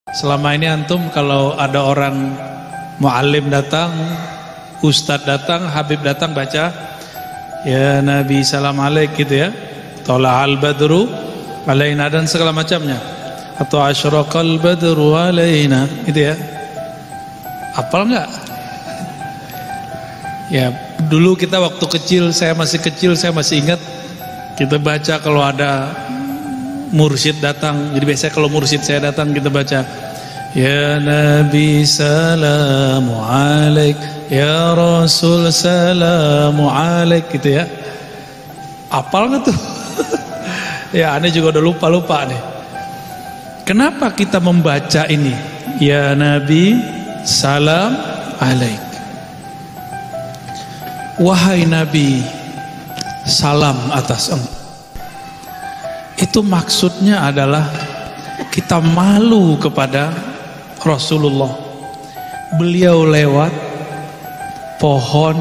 Selama ini antum kalau ada orang muallim datang, ustadz datang, habib datang baca ya Nabi salam alaik gitu ya, tola'al badru alaina dan segala macamnya, atau asyraqal badru alaina gitu ya. Hafal enggak? Ya dulu kita waktu kecil, saya masih kecil, saya masih ingat kita baca kalau ada mursyid datang. Jadi biasanya kalau mursyid saya datang kita baca ya Nabi salamu alaik, ya Rasul salamu alaik gitu ya. Apal nggak tuh? Ya aneh juga udah lupa nih. Kenapa kita membaca ini? Ya Nabi salam alaik, wahai Nabi salam atas engkau. Itu maksudnya adalah kita malu kepada Rasulullah. Beliau lewat pohon,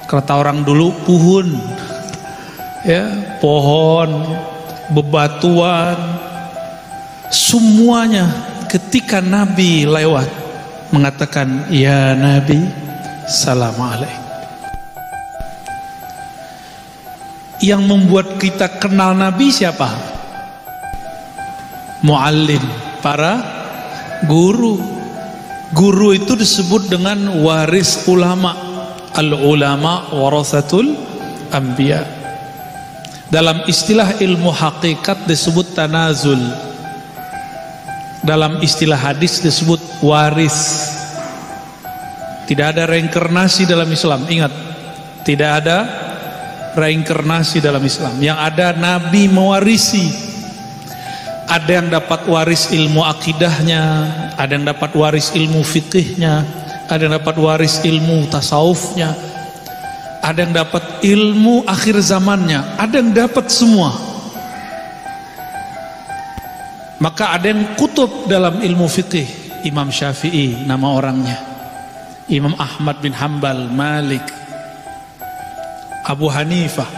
kata orang dulu puhun ya, pohon, bebatuan, semuanya ketika Nabi lewat mengatakan ya Nabi salam alaik. Yang membuat kita kenal Nabi siapa? Muallim, para guru. Guru itu disebut dengan waris ulama. Al-ulama warasatul anbiya. Dalam istilah ilmu hakikat disebut tanazul. Dalam istilah hadis disebut waris. Tidak ada reinkarnasi dalam Islam. Ingat, tidak ada reinkarnasi dalam Islam. Yang ada Nabi mewarisi. Ada yang dapat waris ilmu akidahnya, ada yang dapat waris ilmu fikihnya, ada yang dapat waris ilmu tasawufnya, ada yang dapat ilmu akhir zamannya, ada yang dapat semua. Maka ada yang kutub dalam ilmu fikih. Imam Syafi'i nama orangnya, Imam Ahmad bin Hanbal, Malik, Abu Hanifah.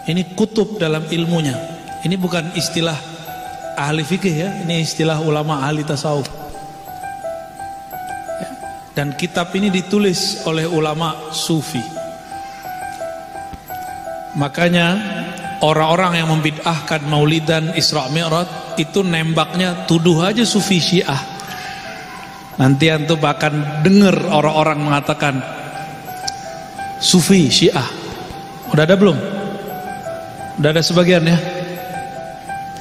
Ini kutub dalam ilmunya. Ini bukan istilah ahli fikih ya, ini istilah ulama ahli tasawuf ya. Dan kitab ini ditulis oleh ulama sufi. Makanya orang-orang yang membid'ahkan maulidan Isra Mi'raj itu nembaknya tuduh aja sufi Syiah. Nanti antum akan dengar orang-orang mengatakan sufi Syiah. Udah ada belum? Udah ada sebagian ya.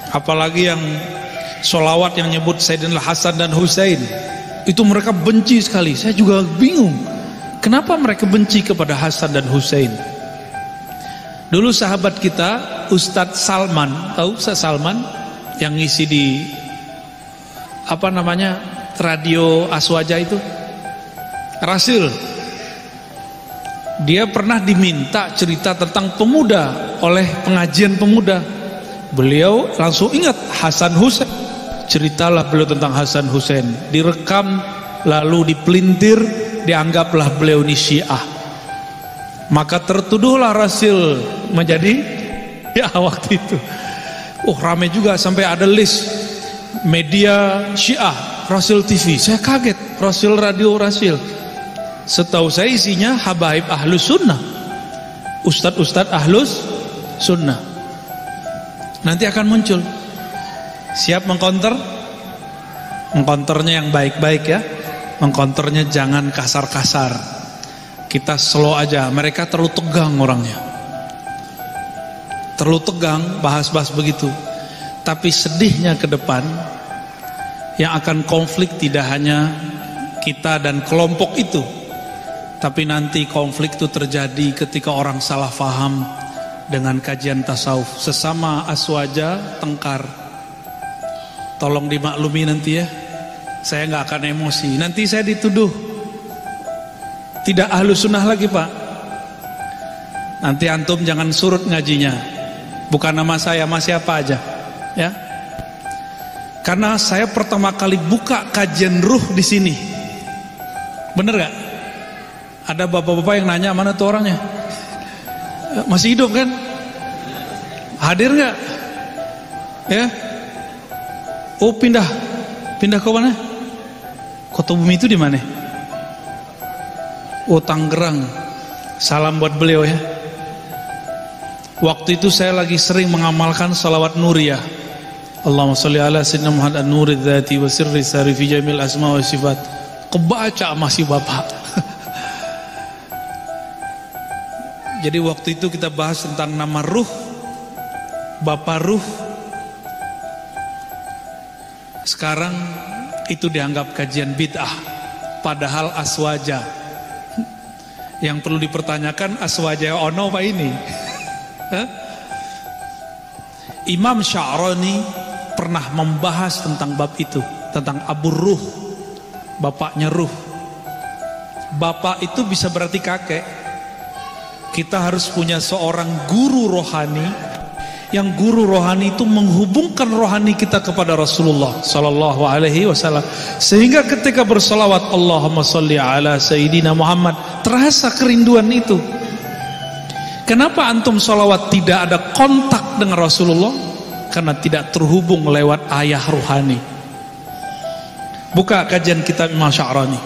Apalagi yang sholawat yang nyebut Sayyidina Hasan dan Husain, itu mereka benci sekali. Saya juga bingung, kenapa mereka benci kepada Hasan dan Husain. Dulu sahabat kita Ustadz Salman, tahu Ustadz Salman yang ngisi di apa namanya radio Aswaja itu, Rasil. Dia pernah diminta cerita tentang pemuda oleh pengajian pemuda. Beliau langsung ingat Hasan Husain. Ceritalah beliau tentang Hasan Husain, direkam lalu dipelintir, dianggaplah beliau ini Syiah. Maka tertuduhlah Rasil menjadi ya waktu itu. Ramai juga sampai ada list media Syiah, Rasil TV. Saya kaget, Rasil Radio Rasil. Setahu saya isinya habaib ahlus sunnah, ustadz-ustadz ahlus sunnah. Nanti akan muncul. Siap mengkonter? Mengkonternya yang baik-baik ya. Mengkonternya jangan kasar-kasar. Kita slow aja. Mereka terlalu tegang orangnya. Terlalu tegang bahas-bahas begitu. Tapi sedihnya ke depan, yang akan konflik tidak hanya kita dan kelompok itu, tapi nanti konflik itu terjadi ketika orang salah faham dengan kajian tasawuf. Sesama aswaja tengkar. Tolong dimaklumi nanti ya. Saya nggak akan emosi. Nanti saya dituduh tidak ahlu sunnah lagi Pak. Nanti antum jangan surut ngajinya. Bukan nama saya, sama siapa aja ya. Karena saya pertama kali buka kajian ruh di sini. Bener gak? Ada bapak-bapak yang nanya mana tuh orangnya? Masih hidup kan? Hadir nggak? Ya? Oh pindah Pindah ke mana? Kota Bumi itu di mana? Oh, Tangerang. Salam buat beliau ya. Waktu itu saya lagi sering mengamalkan salawat nuriyah. Allahumma sholli ala sayyidina Muhammad an-nuri dzati wa sirri sari fi jamil asma wa sifat. Kebaca masih Bapak. Jadi waktu itu kita bahas tentang nama ruh, Bapak ruh. Sekarang itu dianggap kajian bid'ah, padahal aswaja. Yang perlu dipertanyakan, aswaja ono apa ini? Imam Sya'rani pernah membahas tentang bab itu, tentang Abu Ruh, bapaknya ruh. Bapak itu bisa berarti kakek. Kita harus punya seorang guru rohani, yang guru rohani itu menghubungkan rohani kita kepada Rasulullah sallallahu alaihi wasallam, sehingga ketika bersalawat Allahumma sholli ala sayyidina Muhammad terasa kerinduan itu. Kenapa antum salawat tidak ada kontak dengan Rasulullah? Karena tidak terhubung lewat ayah rohani. Buka kajian kitab Imam Sya'rani.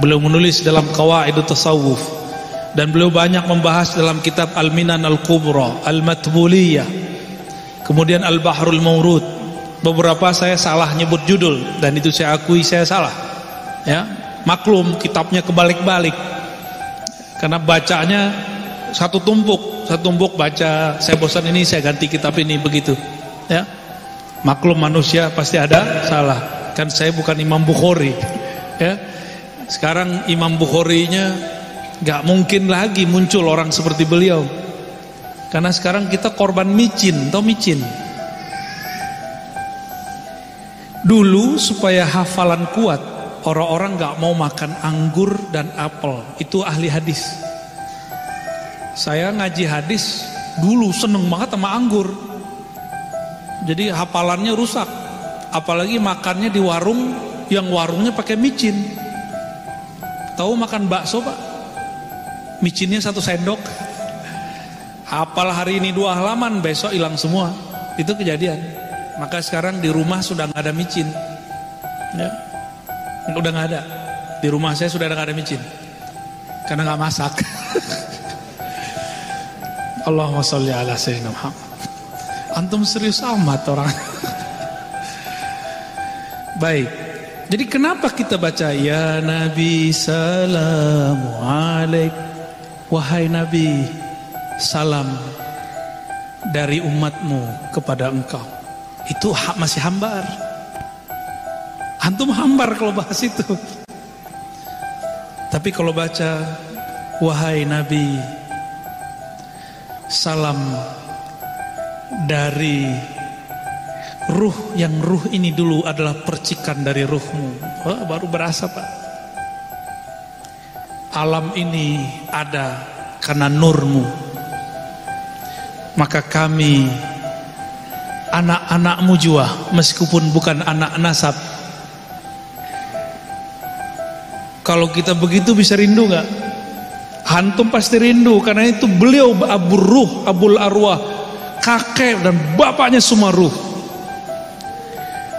Beliau menulis dalam Qawaidut Tasawuf, dan beliau banyak membahas dalam kitab Al-Minan Al-Kubra, Al-Matbuliyah, kemudian Al-Bahrul Mawrud. Beberapa saya salah nyebut judul, dan itu saya akui saya salah ya. Maklum kitabnya kebalik-balik, karena bacanya satu tumpuk baca, saya bosan ini saya ganti kitab ini, begitu ya. Maklum manusia pasti ada salah, kan saya bukan Imam Bukhari ya. Sekarang Imam Bukharinya gak mungkin lagi muncul orang seperti beliau, karena sekarang kita korban micin. Tahu micin? Dulu supaya hafalan kuat, orang-orang gak mau makan anggur dan apel. Itu ahli hadis. Saya ngaji hadis dulu seneng banget sama anggur, jadi hafalannya rusak. Apalagi makannya di warung, yang warungnya pakai micin. Tahu makan bakso Pak? Micinnya 1 sendok. Hafal hari ini 2 halaman, besok hilang semua. Itu kejadian. Maka sekarang di rumah sudah nggak ada micin ya. Udah nggak ada. Di rumah saya sudah nggak ada micin, karena nggak masak. Allahumma sholli ala sayyidina Muhammad. Antum serius amat orang. Baik. Jadi kenapa kita baca ya Nabi salamu alaik, wahai Nabi, salam dari umatmu kepada engkau. Itu masih hambar. Antum hambar kalau bahas itu. Tapi kalau baca wahai Nabi, salam dari ruh, yang ruh ini dulu adalah percikan dari ruhmu. Oh, baru berasa Pak. Alam ini ada karena nurmu. Maka kami anak-anakmu juga, meskipun bukan anak nasab. Kalau kita begitu bisa rindu gak? Antum pasti rindu, karena itu beliau Abu Ruh, Abul Arwah, kakek dan bapaknya semua ruh.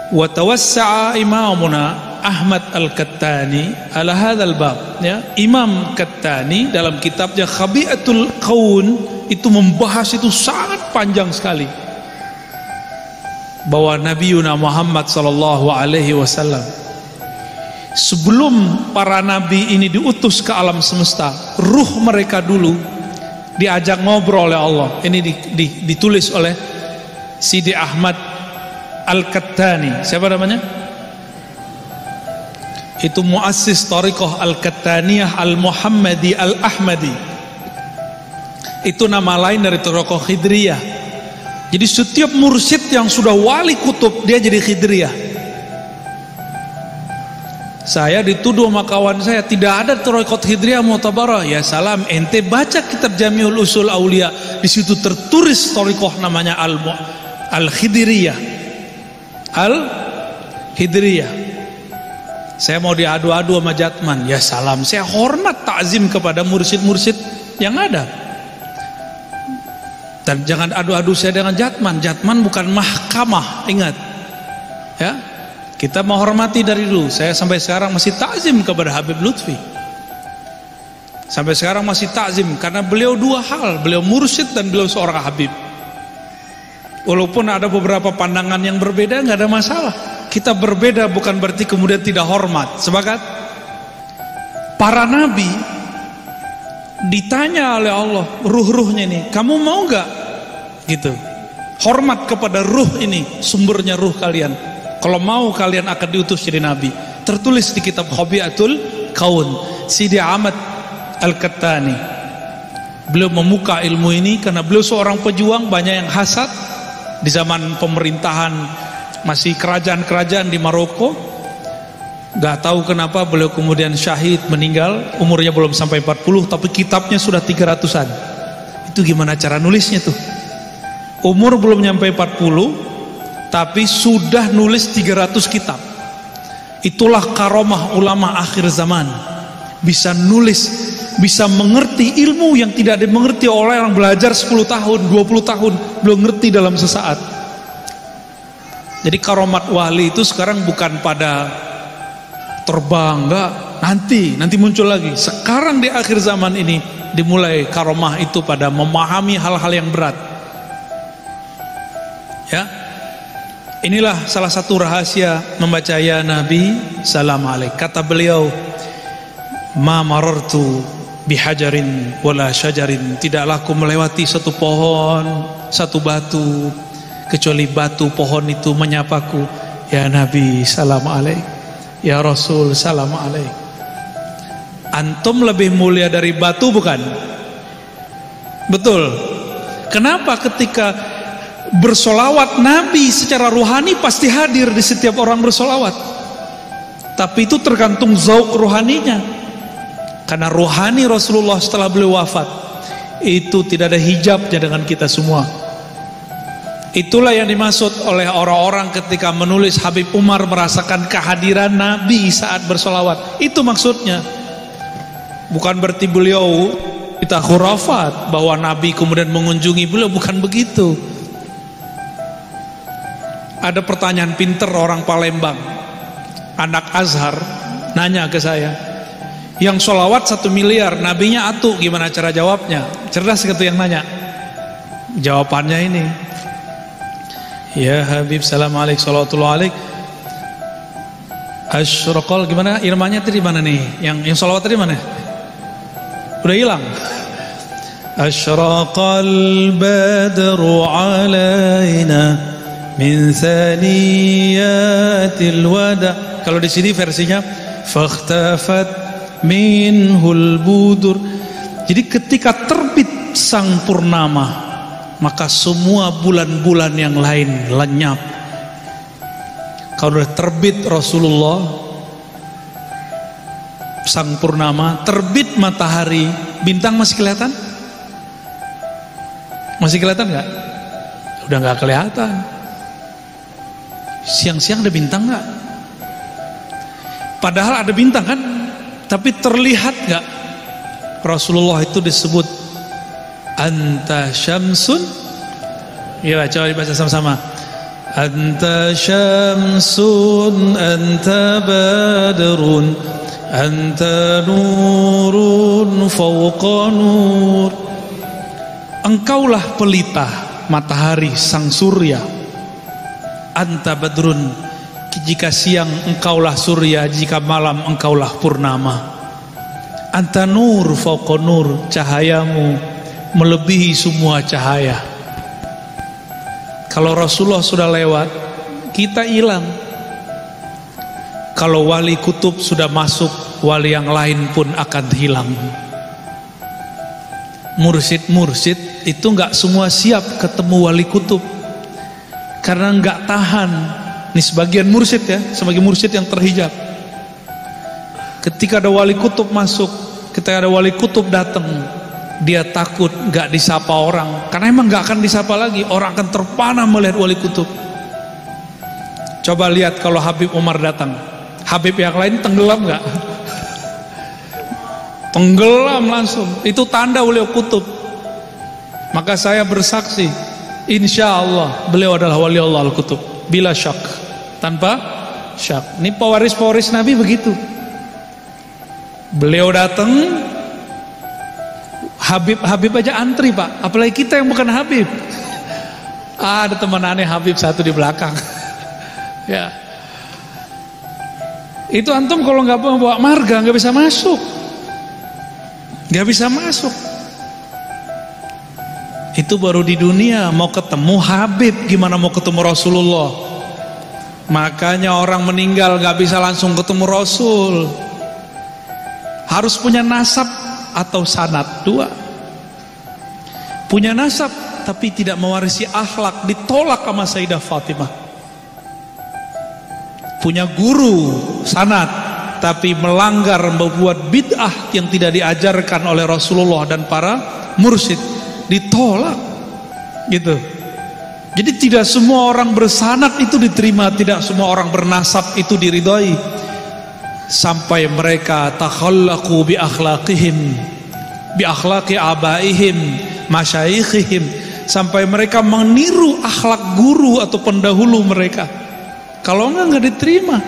Wa tawassa'a imamuna Ahmad Al-Kattani ala hadzal bab ya. Imam Kattani dalam kitabnya Khabi'atul Qaun itu membahas itu sangat panjang sekali, bahwa Nabiuna Muhammad sallallahu alaihi wasallam sebelum para nabi ini diutus ke alam semesta, ruh mereka dulu diajak ngobrol oleh Allah. Ini ditulis oleh Sidi Ahmad Al-Kattani. Siapa namanya? Itu muassis Thariqah Al-Kattaniyah Al-Muhammadi Al-Ahmadi. Itu nama lain dari Thariqah Khidriyah. Jadi setiap mursyid yang sudah wali kutub, dia jadi Khidriyah. Saya dituduh sama kawan saya, tidak ada Thariqat Khidriyah Mu'tabarah. Ya salam, ente baca kitab Jami'ul Usul Aulia, di situ tertulis Thariqah namanya Al-Khidriyah. Al-Khidriyah. Saya mau diadu-adu sama Jatman. Ya salam, saya hormat takzim kepada mursyid-mursyid yang ada. Dan jangan adu-adu saya dengan Jatman. Jatman bukan mahkamah, ingat. Ya. Kita menghormati dari dulu. Saya sampai sekarang masih takzim kepada Habib Lutfi. Sampai sekarang masih takzim karena beliau dua hal, beliau mursyid dan beliau seorang habib. Walaupun ada beberapa pandangan yang berbeda, nggak ada masalah. Kita berbeda bukan berarti kemudian tidak hormat. Sepakat? Para nabi ditanya oleh Allah, ruh-ruhnya ini, kamu mau nggak? Gitu. Hormat kepada ruh ini, sumbernya ruh kalian. Kalau mau kalian akan diutus jadi nabi. Tertulis di kitab Hobiatul Kaun, Sidi Ahmad Al-Kattani. Beliau membuka ilmu ini karena beliau seorang pejuang. Banyak yang hasad di zaman pemerintahan masih kerajaan-kerajaan di Maroko. Gak tahu kenapa beliau kemudian syahid, meninggal. Umurnya belum sampai 40, tapi kitabnya sudah 300-an. Itu gimana cara nulisnya tuh? Umur belum nyampe 40, tapi sudah nulis 300 kitab. Itulah karomah ulama akhir zaman. Bisa nulis, bisa mengerti ilmu yang tidak dimengerti oleh orang belajar 10 tahun, 20 tahun belum ngerti dalam sesaat. Jadi karomat wali itu sekarang bukan pada terbang, enggak, nanti muncul lagi. Sekarang di akhir zaman ini dimulai karomah itu pada memahami hal-hal yang berat. Ya, inilah salah satu rahasia membaca ya Nabi salam alaik. Kata beliau, ma marartu bihajarin wala syajarin, tidaklah aku melewati satu pohon, satu batu, kecuali batu pohon itu menyapaku, ya Nabi salam alaik, ya Rasul salam alaik. Antum lebih mulia dari batu bukan? Betul. Kenapa? Ketika bersolawat, Nabi secara ruhani pasti hadir di setiap orang bersolawat. Tapi itu tergantung zauk ruhaninya. Karena ruhani Rasulullah setelah beliau wafat itu tidak ada hijabnya dengan kita semua. Itulah yang dimaksud oleh orang-orang ketika menulis Habib Umar merasakan kehadiran Nabi saat bersolawat. Itu maksudnya. Bukan berarti beliau kita khurafat bahwa Nabi kemudian mengunjungi beliau, bukan begitu. Ada pertanyaan pinter orang Palembang, anak Azhar, nanya ke saya, yang sholawat 1 miliar, nabinya atu, gimana cara jawabnya? Cerdas gitu yang nanya. Jawabannya ini, ya Habib salam alaik salawatullah alaik, asyraqal, gimana irmanya tadi mana nih? Yang sholawat tadi mana? Udah hilang. Asyraqal badru alaina min thaniyatil wada. Kalau di sini versinya fakhtafat minhul budur. Jadi ketika terbit sang purnama, maka semua bulan-bulan yang lain lenyap. Kalau sudah terbit Rasulullah, sang purnama, terbit matahari, bintang masih kelihatan? Masih kelihatan nggak? Udah nggak kelihatan. Siang-siang ada bintang nggak? Padahal ada bintang kan, tapi terlihat nggak? Rasulullah itu disebut anta syamsun. Ya, coba dibaca sama-sama. Anta syamsun, anta badrun, anta nurun fawqa nur. Engkaulah pelita matahari sang surya. Anta badrun, jika siang engkaulah surya, jika malam engkaulah purnama. Anta nur fawqa nur, cahayamu melebihi semua cahaya. Kalau Rasulullah sudah lewat, kita hilang. Kalau wali kutub sudah masuk, wali yang lain pun akan hilang. Mursyid-mursyid itu nggak semua siap ketemu wali kutub, karena nggak tahan. Ini sebagian mursyid ya, sebagai mursyid yang terhijab. Ketika ada wali kutub masuk, ketika ada wali kutub datang, dia takut nggak disapa orang, karena emang nggak akan disapa lagi. Orang akan terpana melihat wali kutub. Coba lihat kalau Habib Umar datang, Habib yang lain tenggelam nggak? Tenggelam langsung. Itu tanda beliau kutub. Maka saya bersaksi, insya Allah beliau adalah wali Allah al-kutub, bila syak, tanpa Syak. Ini pewaris-pewaris Nabi begitu. Beliau datang, Habib aja antri Pak, apalagi kita yang bukan Habib. Ada teman aneh Habib satu di belakang. Ya. Itu antum kalau nggak bawa marga nggak bisa masuk, nggak bisa masuk. Itu baru di dunia. Mau ketemu Habib, gimana mau ketemu Rasulullah? Makanya orang meninggal nggak bisa langsung ketemu Rasul. Harus punya nasab atau sanad, dua. Punya nasab tapi tidak mewarisi akhlak, ditolak sama Sayyidah Fatimah. Punya guru, sanad, tapi melanggar, membuat bid'ah yang tidak diajarkan oleh Rasulullah dan para mursyid, ditolak. Gitu. Jadi tidak semua orang bersanad itu diterima, tidak semua orang bernasab itu diridhoi. Sampai mereka takhallaqu bi akhlaqihim, bi akhlaqi abaihim, masyayikhihim, sampai mereka meniru akhlak guru atau pendahulu mereka. Kalau enggak diterima.